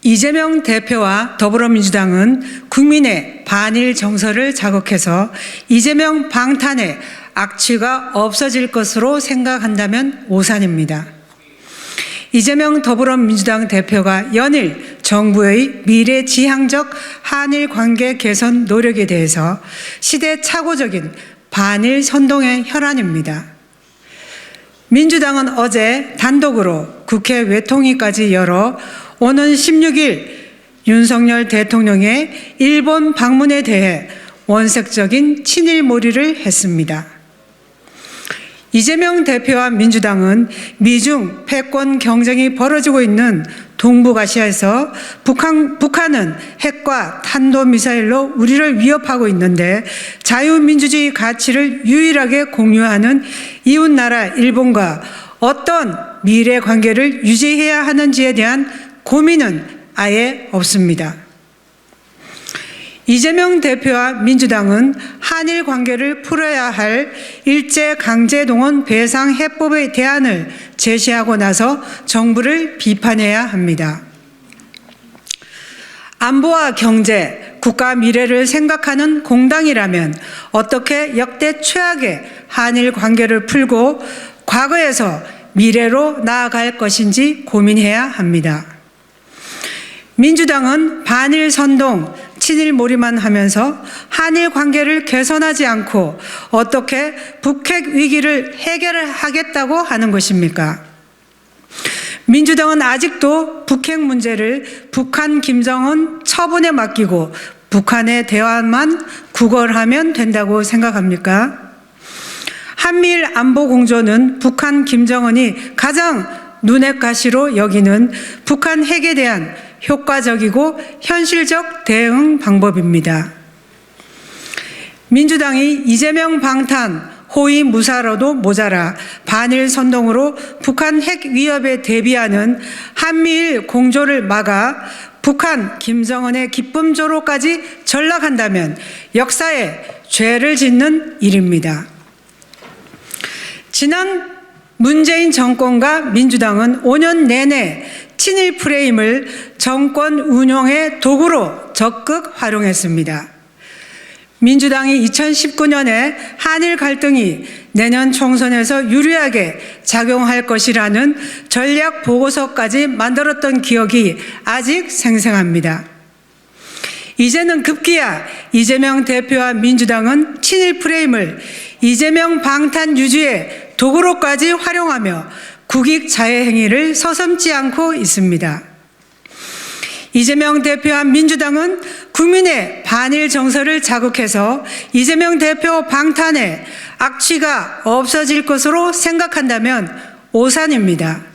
이재명 대표와 더불어민주당은 국민의 반일 정서를 자극해서 이재명 방탄의 악취가 없어질 것으로 생각한다면 오산입니다. 이재명 더불어민주당 대표가 연일 정부의 미래지향적 한일 관계 개선 노력에 대해서 시대착오적인 반일 선동의 혈안입니다. 민주당은 어제 단독으로 국회 외통위까지 열어 오는 16일 윤석열 대통령의 일본 방문에 대해 원색적인 친일몰이를 했습니다. 이재명 대표와 민주당은 미중 패권 경쟁이 벌어지고 있는 동북아시아에서 북한은 핵과 탄도미사일로 우리를 위협하고 있는데 자유민주주의 가치를 유일하게 공유하는 이웃나라 일본과 어떤 미래 관계를 유지해야 하는지에 대한 고민은 아예 없습니다. 이재명 대표와 민주당은 한일 관계를 풀어야 할 일제강제동원 배상 해법의 대안을 제시하고 나서 정부를 비판해야 합니다. 안보와 경제, 국가 미래를 생각하는 공당이라면 어떻게 역대 최악의 한일 관계를 풀고 과거에서 미래로 나아갈 것인지 고민해야 합니다. 민주당은 반일 선동, 친일몰이만 하면서 한일 관계를 개선하지 않고 어떻게 북핵 위기를 해결하겠다고 하는 것입니까? 민주당은 아직도 북핵 문제를 북한 김정은 처분에 맡기고 북한의 대화만 구걸하면 된다고 생각합니까? 한미일 안보 공조는 북한 김정은이 가장 눈엣 가시로 여기는 북한 핵에 대한 효과적이고 현실적 대응 방법입니다. 민주당이 이재명 방탄, 호위 무사로도 모자라 반일 선동으로 북한 핵 위협에 대비하는 한미일 공조를 막아 북한 김정은의 기쁨조로까지 전락한다면 역사에 죄를 짓는 일입니다. 지난 문재인 정권과 민주당은 5년 내내 친일 프레임을 정권 운영의 도구로 적극 활용했습니다. 민주당이 2019년에 한일 갈등이 내년 총선에서 유리하게 작용할 것이라는 전략 보고서까지 만들었던 기억이 아직 생생합니다. 이제는 급기야 이재명 대표와 민주당은 친일 프레임을 이재명 방탄 유지의 도구로까지 활용하며 국익 자해 행위를 서슴지 않고 있습니다. 이재명 대표와 민주당은 국민의 반일 정서를 자극해서 이재명 대표 방탄의 악취가 없어질 것으로 생각한다면 오산입니다.